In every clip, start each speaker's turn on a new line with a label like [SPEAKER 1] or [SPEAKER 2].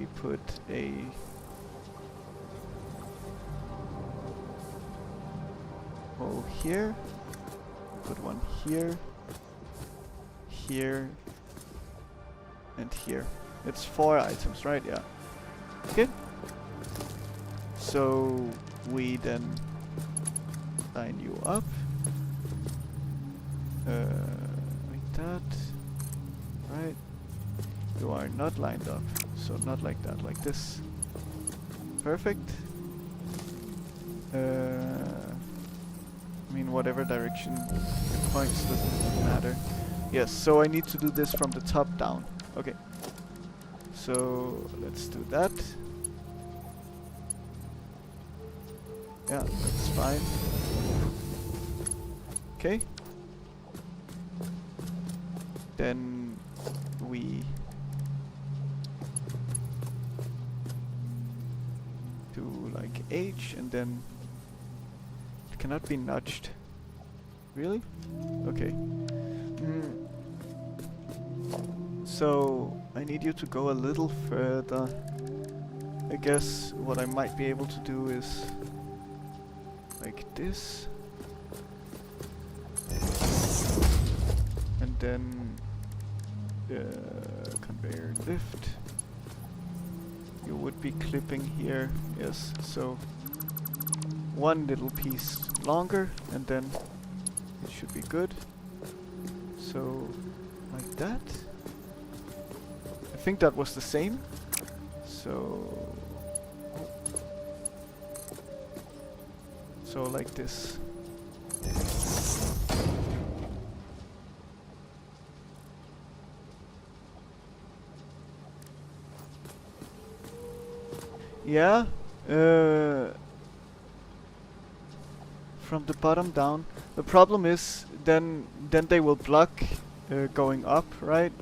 [SPEAKER 1] we put a hole here, put one here, here, and here. It's 4 items, right? Yeah. Okay. So we then line you up like that, right? You are not lined up, so not like that, like this. Perfect. I mean, whatever direction it points doesn't matter. Yes, so I need to do this from the top down. Okay. So let's do that. Yeah, that's fine. Okay. Then we do like H, and then it cannot be nudged. Really? Okay. So I need you to go a little further. I guess what I might be able to do is like this. And then conveyor lift. You would be clipping here, yes, so one little piece longer and then it should be good. So like that. I think that was the same. So like this. Yeah, from the bottom down. The problem is then they will block going up, right?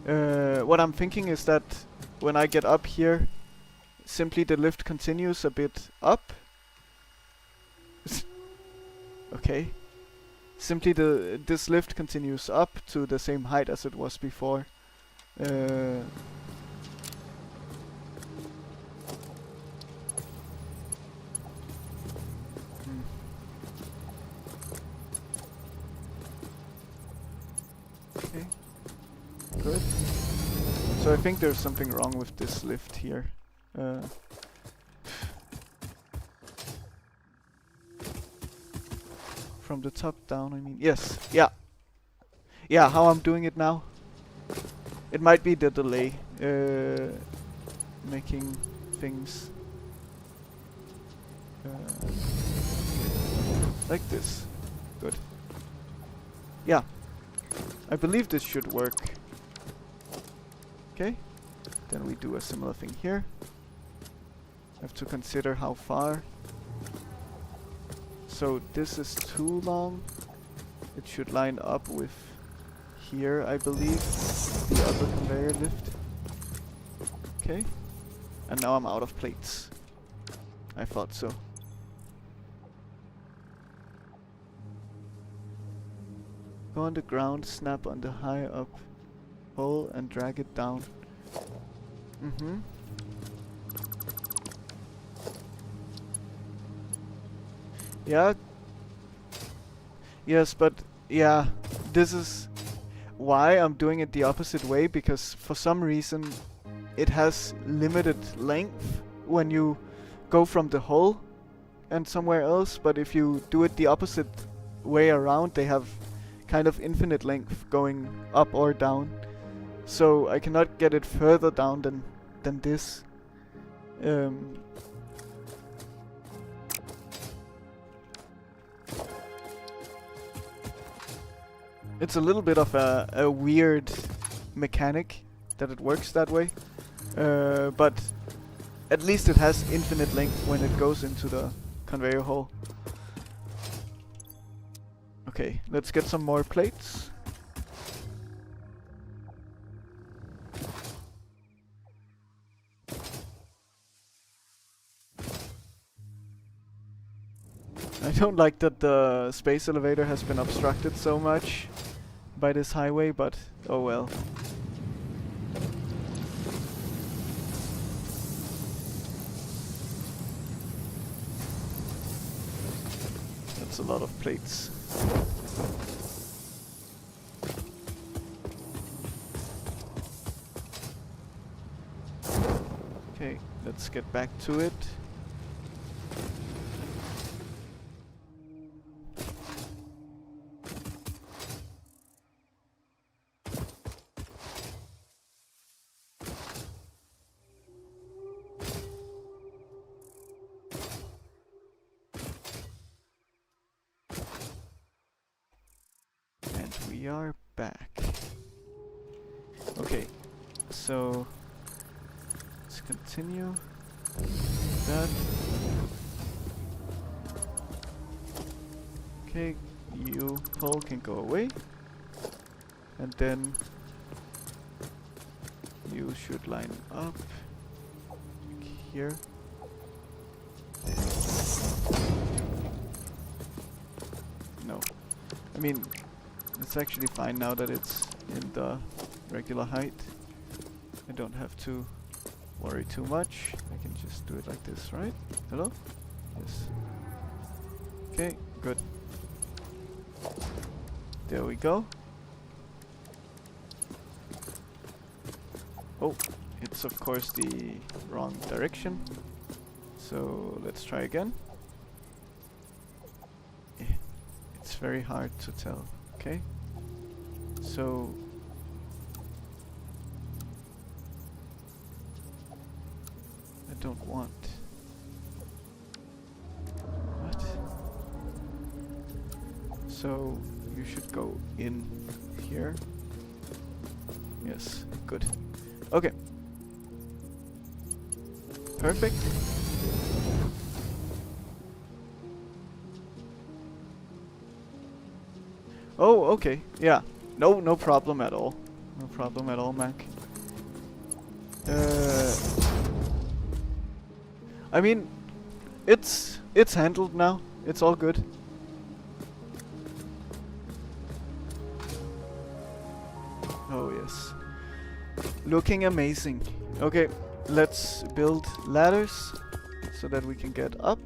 [SPEAKER 1] What I'm thinking is that when I get up here, simply the lift continues a bit up. Okay. Simply this lift continues up to the same height as it was before. Okay. Good. So I think there's something wrong with this lift here. From the top down, I mean. Yes, yeah. Yeah, how I'm doing it now. It might be the delay making things like this. Good. Yeah. I believe this should work. Okay. Then we do a similar thing here. Have to consider how far. So this is too long. It should line up with here, I believe, the other conveyor lift. Okay. And now I'm out of plates. I thought so. Go on the ground, snap on the high up hole and drag it down. Mm-hmm. Yeah. Yes, but yeah, this is why I'm doing it the opposite way, because for some reason it has limited length when you go from the hole and somewhere else, but if you do it the opposite way around, they have kind of infinite length going up or down. So I cannot get it further down than this. It's a little bit of a weird mechanic that it works that way, but at least it has infinite length when it goes into the conveyor hole. Okay, let's get some more plates. I don't like that the space elevator has been obstructed so much by this highway, but oh well. That's a lot of plates. Okay, let's get back to it. And we are back. Okay, so let's continue that. Okay, you pole can go away, and then you should line up like here. No, I mean it's actually fine now that it's in the regular height. I don't have to worry too much. I can just do it like this, right? Hello? Yes. Okay, good. There we go. Oh, it's of course the wrong direction. So let's try again. It's very hard to tell. Okay. So I don't want. What? So you should go in here. Yes, good. Okay. Perfect. Oh, okay. Yeah. No problem at all. No problem at all, Mac. I mean, it's handled now. It's all good. Oh yes. Looking amazing. Okay, let's build ladders so that we can get up.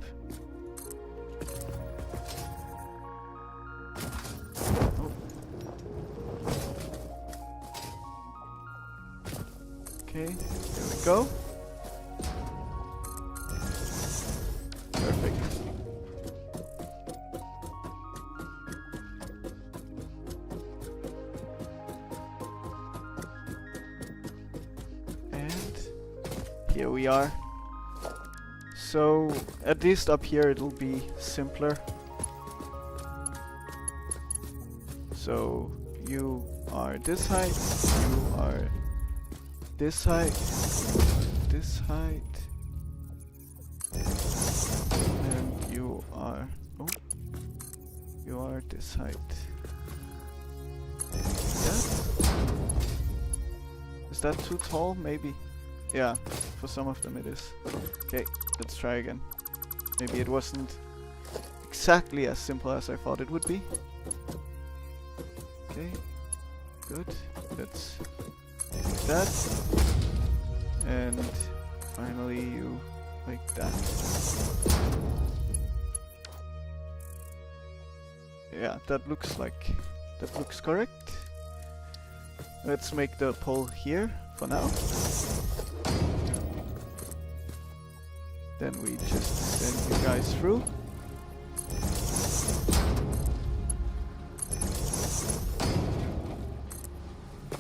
[SPEAKER 1] Oh. Okay, there we go. Perfect. Here we are. So at least up here it'll be simpler. So you are this height, you are this height, this height, and you are this height. Is that too tall? Maybe. Yeah, for some of them it is. Okay, let's try again. Maybe it wasn't exactly as simple as I thought it would be. Okay, good. Let's do that. And finally you like that. Yeah, that looks correct. Let's make the pole here for now. Then we just send you guys through.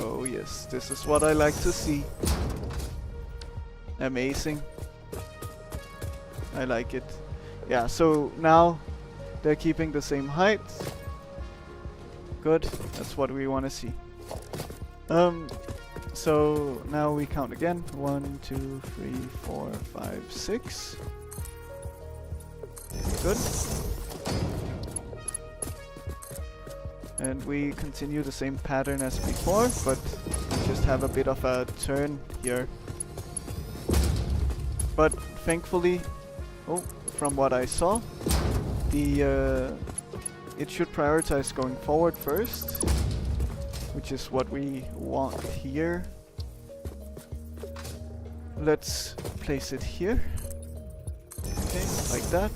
[SPEAKER 1] Oh yes, this is what I like to see. Amazing. I like it. Yeah, so now they're keeping the same height. Good, that's what we want to see. So now we count again. 1, 2, 3, 4, 5, 6. Good. And we continue the same pattern as before, but we just have a bit of a turn here. But thankfully, from what I saw, it should prioritize going forward first, which is what we want here. Let's place it here. Okay, like that.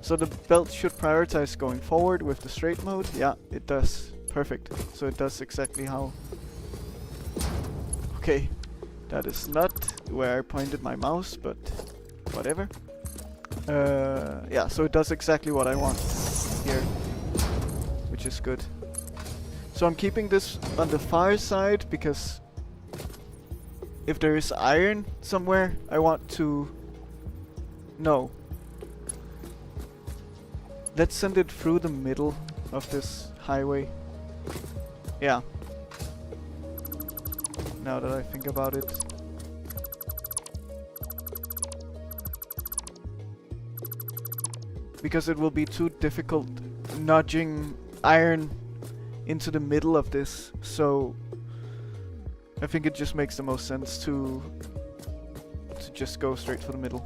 [SPEAKER 1] So the belt should prioritize going forward with the straight mode. Yeah, it does. Perfect. So it does exactly how... Okay, that is not where I pointed my mouse, but whatever. Yeah, so it does exactly what I want here, which is good. So I'm keeping this on the far side because if there is iron somewhere, I want to... No. Let's send it through the middle of this highway. Yeah. Now that I think about it. Because it will be too difficult nudging iron into the middle of this, so I think it just makes the most sense to just go straight for the middle.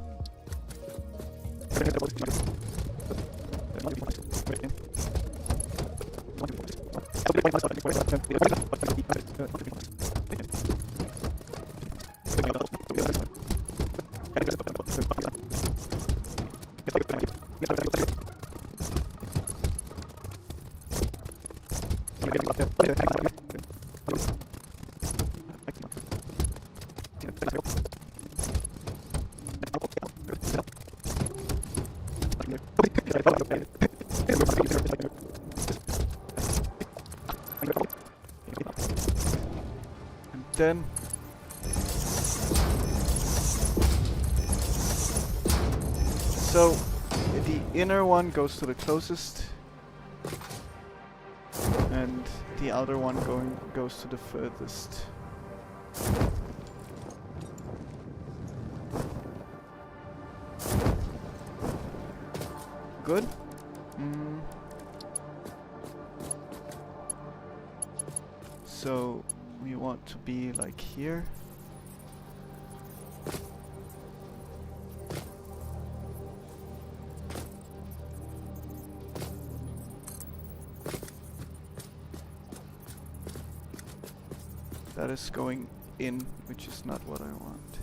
[SPEAKER 1] Then so the inner one goes to the closest and the outer one goes to the furthest. Good. So we want to be like here. That is going in, which is not what I want.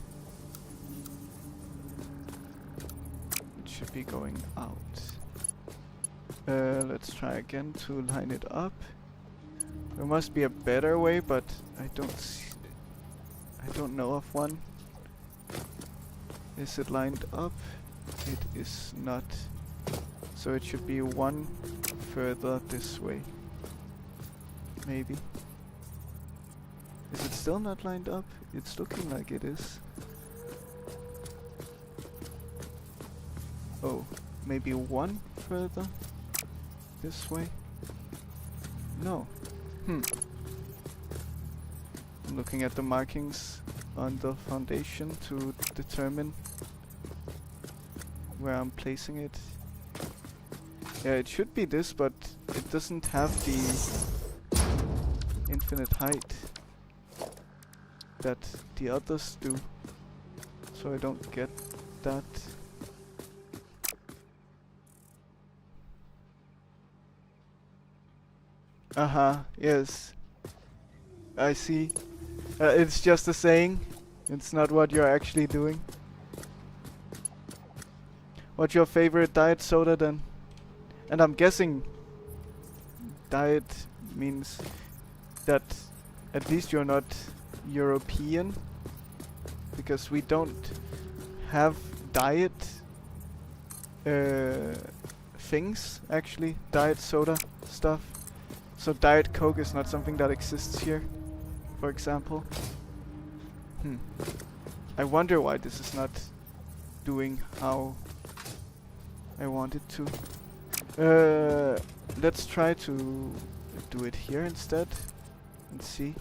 [SPEAKER 1] It should be going out. Let's try again to line it up. There must be a better way, but I don't know of one. Is it lined up? It is not. So it should be one further this way. Maybe. Is it still not lined up? It's looking like it is. Oh, maybe one further this way? No. I'm looking at the markings on the foundation to determine where I'm placing it. Yeah, it should be this, but it doesn't have the infinite height that the others do. So I don't get that. Yes. I see. It's just a saying. It's not what you're actually doing. What's your favorite diet soda then? And I'm guessing diet means that at least you're not European, because we don't have diet things, actually, diet soda stuff. So Diet Coke is not something that exists here, for example. I wonder why this is not doing how I want it to. Let's try to do it here instead and see.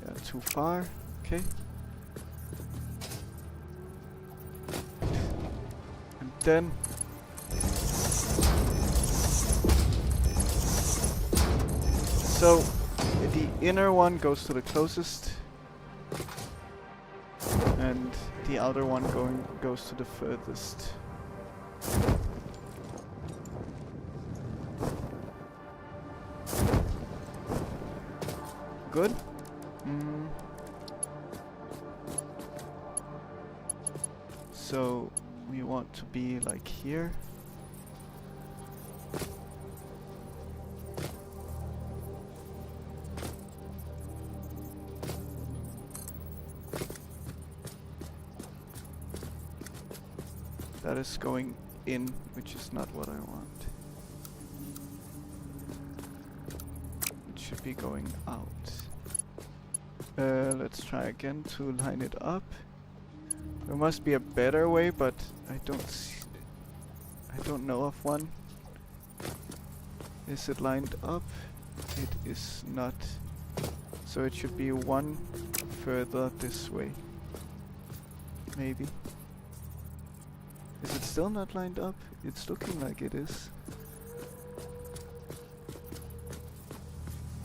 [SPEAKER 1] Yeah, too far. Okay. And then so the inner one goes to the closest and the outer one goes to the furthest. Good. So we want to be like here. That is going in, which is not what I want. It should be going out. Let's try again to line it up. There must be a better way, but I don't know of one. Is it lined up? It is not. So it should be one further this way. Maybe. Is it still not lined up? It's looking like it is.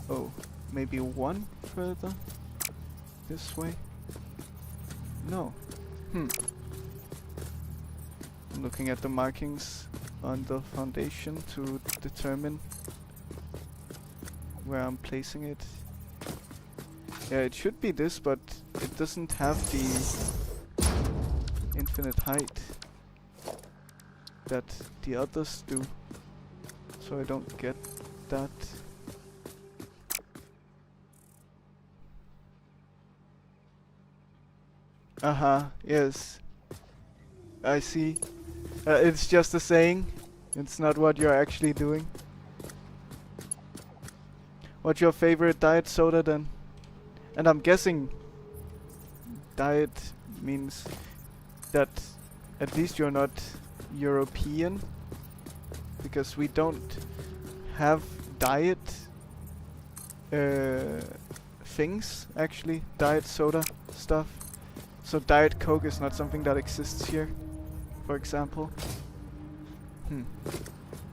[SPEAKER 1] Oh, maybe one further this way? No. I'm looking at the markings on the foundation to determine where I'm placing it. Yeah, it should be this, but it doesn't have the infinite height that the others do. So I don't get that. Yes. I see. It's just a saying. It's not what you're actually doing. What's your favorite diet soda then? And I'm guessing diet means that at least you're not European, because we don't have diet things, actually, diet soda stuff. So Diet Coke is not something that exists here, for example.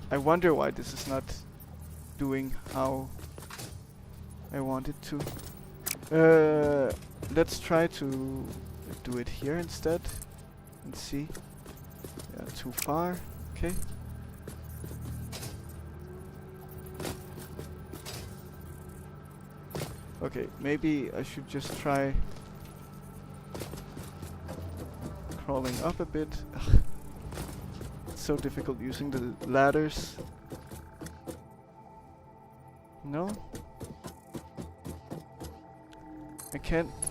[SPEAKER 1] I wonder why this is not doing how I want it to. Let's try to do it here instead and see. Yeah, too far. Okay. Okay, maybe I should just try crawling up a bit. Ugh. It's so difficult using the ladders. No?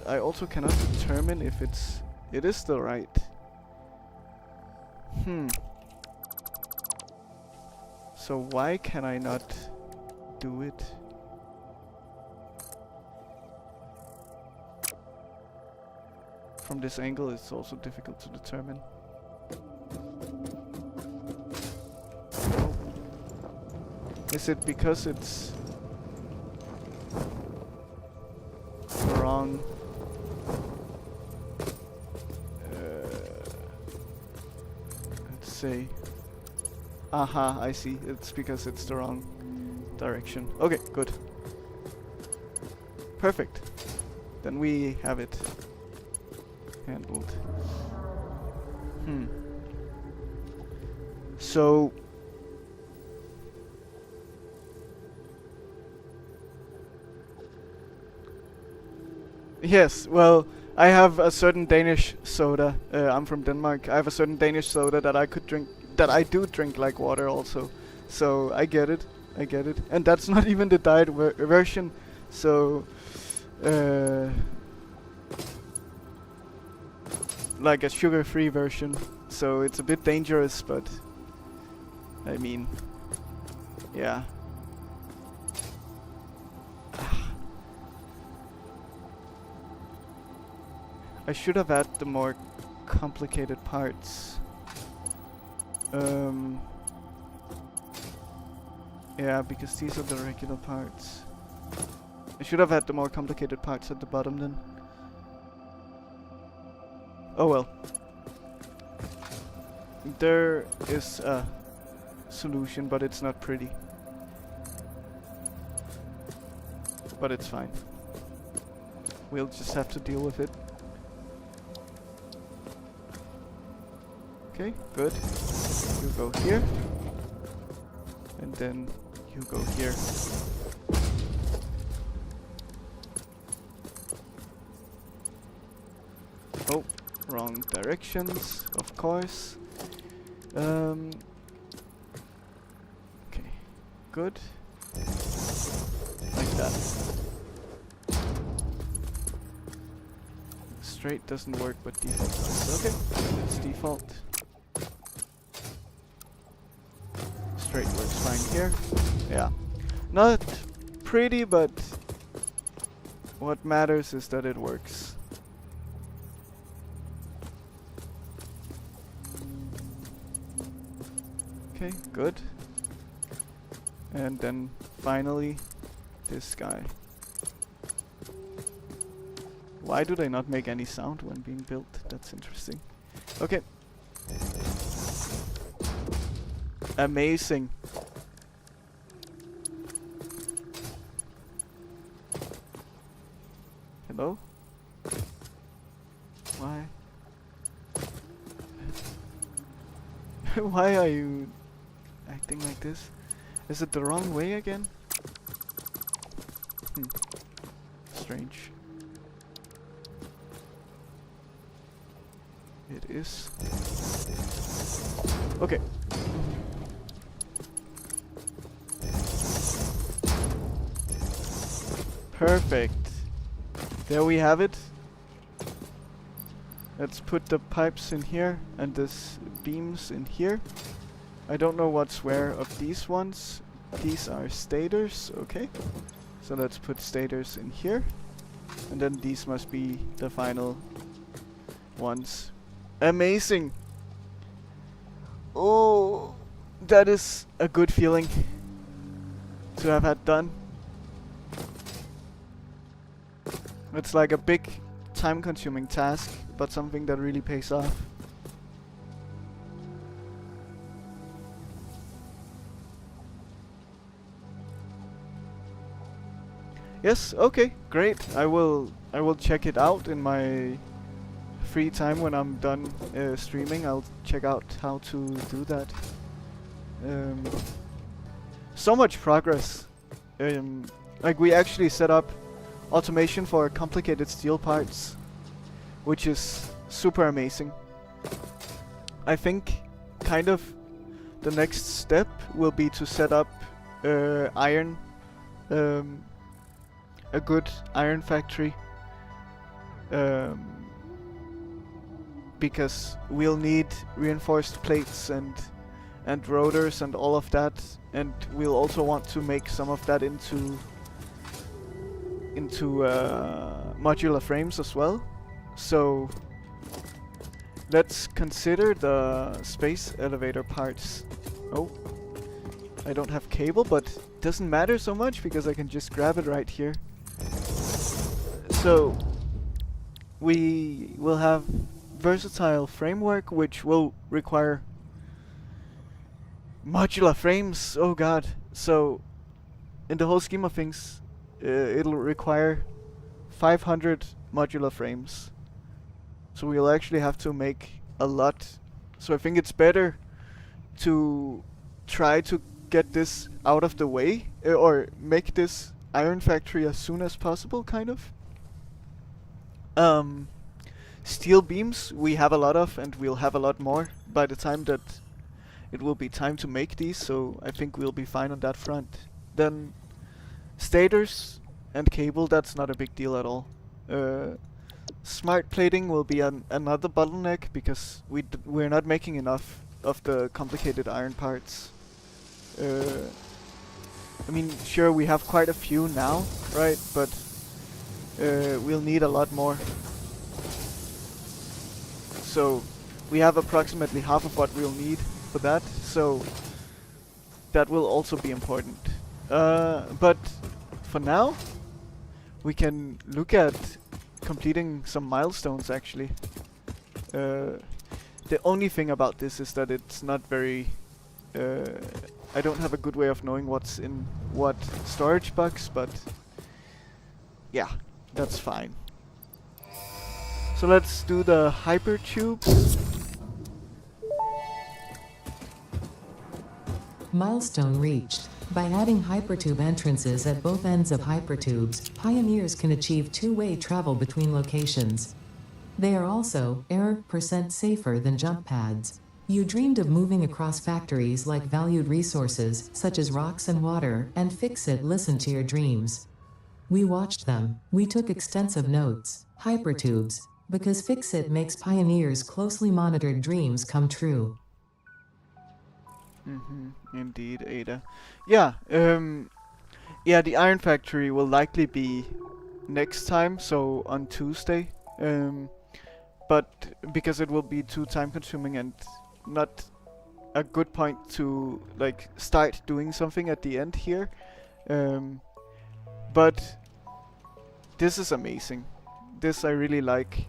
[SPEAKER 1] I also cannot determine if it is the right. So why can I not do it? From this angle it's also difficult to determine. Is it because it's wrong? Let's say. Aha, I see. It's because it's the wrong direction. Okay, good. Perfect. Then we have it handled. So yes, well, I have a certain Danish soda. I'm from Denmark. I have a certain Danish soda that I could drink, that I do drink like water also. So I get it. And that's not even the diet version. So like a sugar-free version. So it's a bit dangerous, but I mean, yeah. I should have had the more complicated parts. Yeah, because these are the regular parts. I should have had the more complicated parts at the bottom then. Oh well. There is a solution, but it's not pretty. But it's fine. We'll just have to deal with it. Okay, good. You go here. And then you go here. Oh, wrong directions, of course. Okay, good. Like that. Straight doesn't work, but default does. Okay, it's default. here. Yeah. Not pretty, but what matters is that it works. Okay, good. And then finally, this guy. Why do they not make any sound when being built? That's interesting. Okay. Amazing. Hello? Why? Why are you acting like this? Is it the wrong way again? Strange. It is. Okay. Perfect. There we have it. Let's put the pipes in here and this beams in here. I don't know what's where of these ones. These are stators, okay. So let's put stators in here. And then these must be the final ones. Amazing! Oh, that is a good feeling to have had done. It's like a big time-consuming task, but something that really pays off. Yes, okay, great. I will check it out in my free time when I'm done streaming. I'll check out how to do that. So much progress. Like we actually set up automation for complicated steel parts, which is super amazing. I think kind of the next step will be to set up iron, a good iron factory, because we'll need reinforced plates and rotors and all of that, and we'll also want to make some of that into modular frames as well. So let's consider the space elevator parts. Oh, I don't have cable, but it doesn't matter so much because I can just grab it right here. So we will have versatile framework, which will require modular frames. Oh god. So in the whole scheme of things, it'll require 500 modular frames. So we'll actually have to make a lot. So I think it's better to try to get this out of the way, or make this iron factory as soon as possible, kind of. Steel beams we have a lot of, and we'll have a lot more by the time that it will be time to make these, so I think we'll be fine on that front. Then stators and cable, that's not a big deal at all. Smart plating will be another bottleneck because we're not making enough of the complicated iron parts. I mean, sure, we have quite a few now, right? But we'll need a lot more. So we have approximately half of what we'll need for that, so that will also be important. But for now, we can look at completing some milestones, actually. The only thing about this is that it's not very... I don't have a good way of knowing what's in what storage box, but yeah, that's fine. So let's do the hypertubes.
[SPEAKER 2] Milestone reached. By adding hypertube entrances at both ends of hypertubes, pioneers can achieve two-way travel between locations. They are also % safer than jump pads. You dreamed of moving across factories like valued resources, such as rocks and water, and Fixit listened to your dreams. We watched them. We took extensive notes. Hypertubes. Because Fixit makes pioneers' closely monitored dreams come true.
[SPEAKER 1] Indeed, Ada. Yeah, yeah, the Iron Factory will likely be next time, so on Tuesday. But because it will be too time consuming and not a good point to like start doing something at the end here. But this is amazing. This I really like.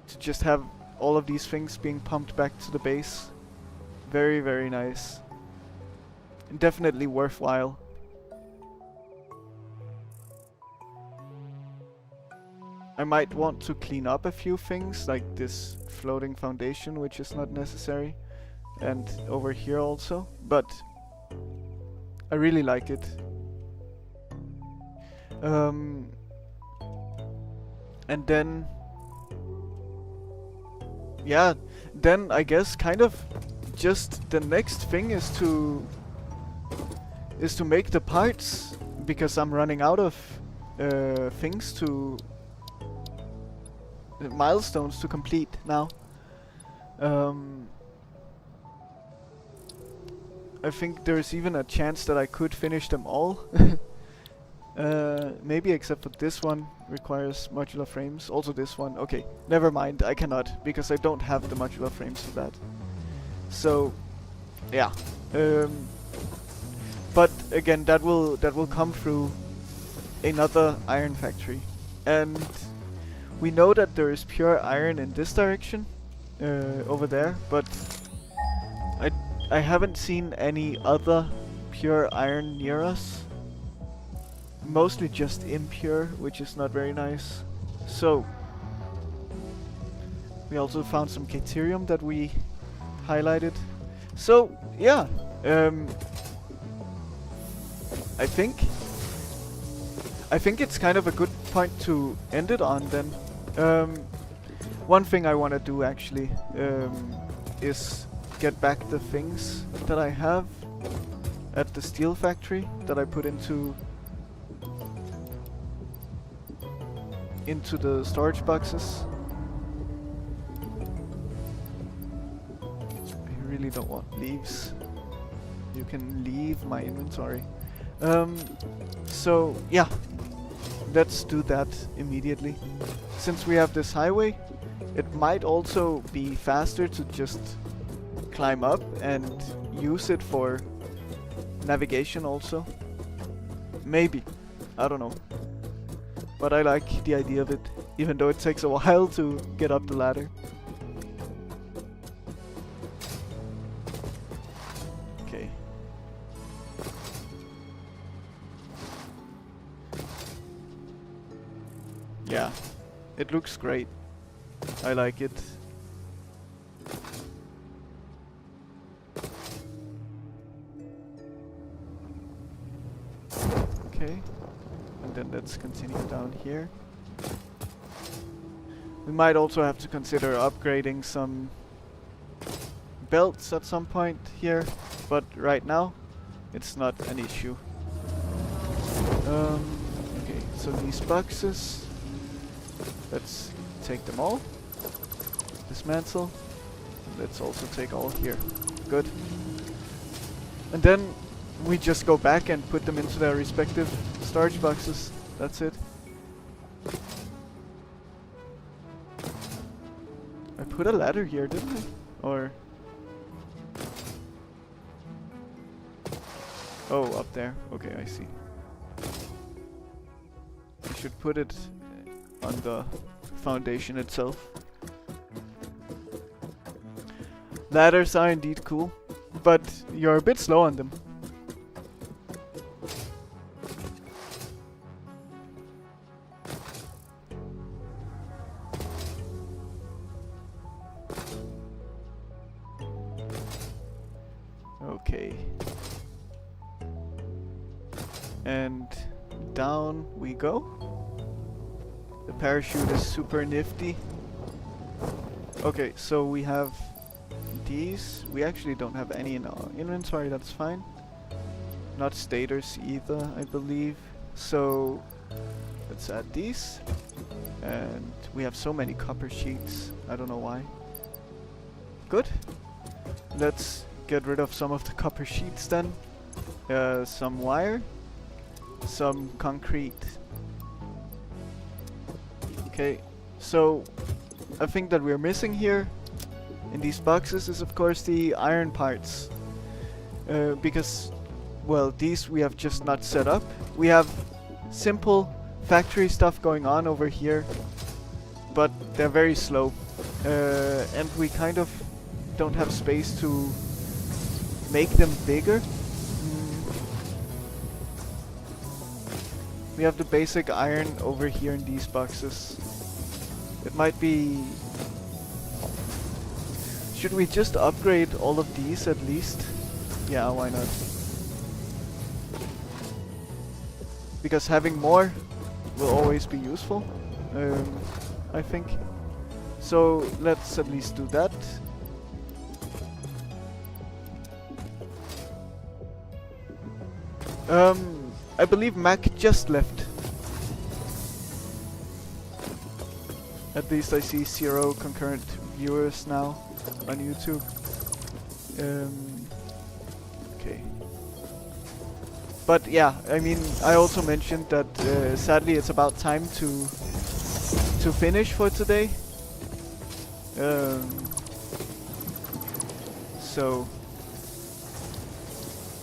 [SPEAKER 1] To just have all of these things being pumped back to the base. Very, very nice. Definitely worthwhile. I might want to clean up a few things, like this floating foundation, which is not necessary. And over here also. But I really like it. And then... yeah, then I guess kind of just the next thing is to make the parts, because I'm running out of things to milestones to complete now. I think there's even a chance that I could finish them all. Maybe except for this one requires modular frames. Also this one. Okay, never mind. I cannot because I don't have the modular frames for that. So, yeah. But again, that will come through another iron factory, and we know that there is pure iron in this direction, over there. But I haven't seen any other pure iron near us. Mostly just impure, which is not very nice. So we also found some caterium that we highlighted. So yeah, I think it's kind of a good point to end it on then. One thing I want to do actually is get back the things that I have at the steel factory that I put into the storage boxes. I really don't want leaves. You can leave my inventory. So yeah, let's do that immediately. Since we have this highway, it might also be faster to just climb up and use it for navigation also. Maybe. I don't know. But I like the idea of it, even though it takes a while to get up the ladder. Okay. Yeah, it looks great. I like it. Okay. And then let's continue down here. We might also have to consider upgrading some belts at some point here, but right now it's not an issue. Okay, so these boxes, let's take them all. Dismantle. Let's also take all here. Good. And then we just go back and put them into their respective storage boxes. That's it. I put a ladder here, didn't I? Or... oh, up there. Okay, I see. I should put it on the foundation itself. Ladders are indeed cool, but you're a bit slow on them. Okay. And down we go. The parachute is super nifty. Okay, so we have these. We actually don't have any in our inventory, that's fine. Not stators either, I believe. So let's add these. And we have so many copper sheets. I don't know why. Good. Let's get rid of some of the copper sheets then. Some wire, some concrete. Okay, so I think that we're missing here in these boxes is of course the iron parts. Because, well, these we have just not set up. We have simple factory stuff going on over here, but they're very slow. And we kind of don't have space to make them bigger. We have the basic iron over here in these boxes. It might be... Should we just upgrade all of these at least? Yeah, why not? Because having more will always be useful, I think. So let's at least do that. I believe Mac just left. At least I see 0 concurrent viewers now on YouTube. Okay. But yeah, I mean, I also mentioned that sadly it's about time to finish for today. So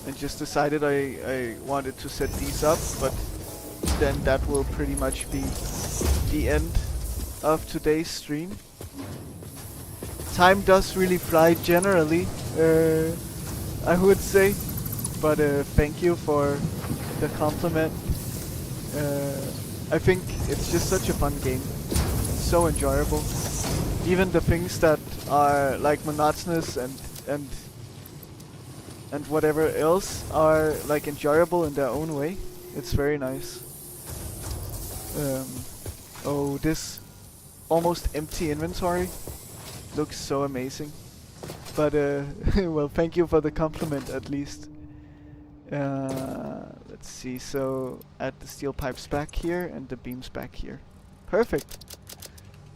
[SPEAKER 1] I just decided I wanted to set these up, but then that will pretty much be the end of today's stream. Time does really fly generally, I would say, but thank you for the compliment. I think it's just such a fun game. It's so enjoyable. Even the things that are like monotonous and whatever else are like enjoyable in their own way. It's very nice. Oh, this almost empty inventory looks so amazing. But well, thank you for the compliment at least. Let's see, so add the steel pipes back here and the beams back here. Perfect.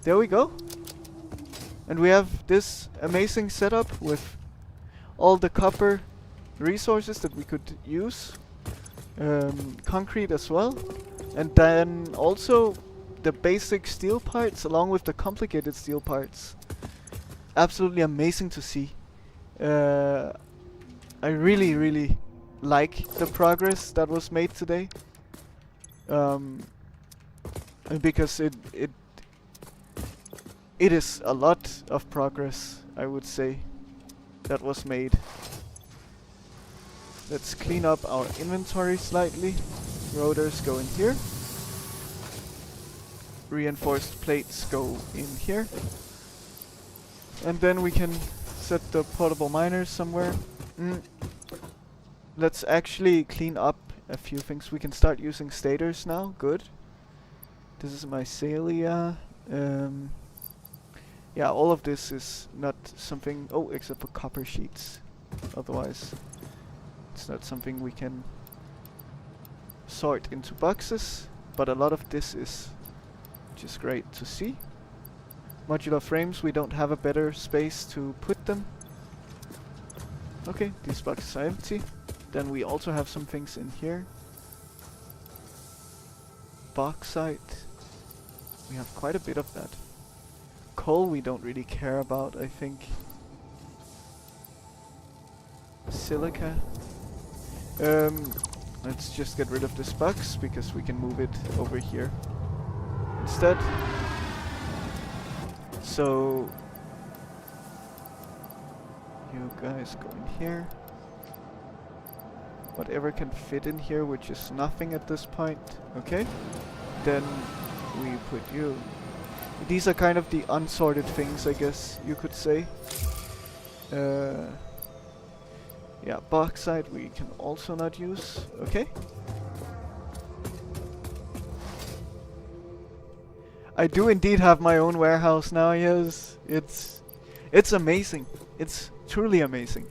[SPEAKER 1] There we go. And we have this amazing setup with all the copper resources that we could use. Concrete as well. And then also the basic steel parts along with the complicated steel parts. Absolutely amazing to see. I really like the progress that was made today. And because it is a lot of progress, I would say, that was made. Let's clean up our inventory slightly. Rotors go in here. Reinforced plates go in here. And then we can set the portable miners somewhere. Let's actually clean up a few things. We can start using stators now. Good. This is mycelia. Yeah, all of this is not something... Oh, except for copper sheets. Otherwise, it's not something we can sort into boxes. But a lot of this is just great to see. Modular frames, we don't have a better space to put them. Okay, these boxes are empty. Then we also have some things in here. Bauxite. We have quite a bit of that. Coal we don't really care about, I think. Silica. Let's just get rid of this box because we can move it over here instead. So you guys go in here. Whatever can fit in here, which is nothing at this point. Okay. Then we put you. These are kind of the unsorted things, I guess you could say. Yeah, bauxite we can also not use. Okay. I do indeed have my own warehouse now, yes. It's amazing. It's truly amazing.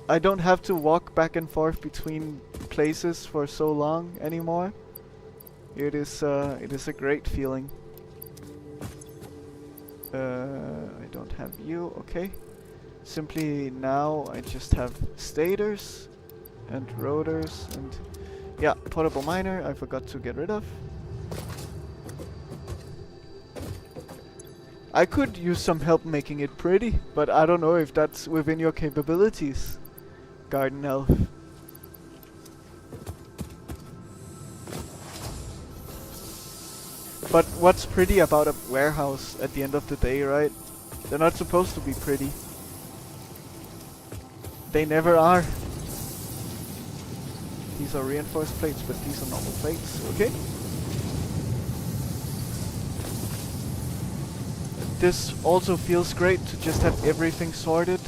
[SPEAKER 1] I don't have to walk back and forth between places for so long anymore. It is a great feeling. I don't have you, okay. simply now I just have stators and rotors and yeah, portable miner I forgot to get rid of. I could use some help making it pretty, but I don't know if that's within your capabilities, Garden Elf. But what's pretty about a warehouse at the end of the day, right? They're not supposed to be pretty. They never are. These are reinforced plates, but these are normal plates, okay? This also feels great to just have everything sorted.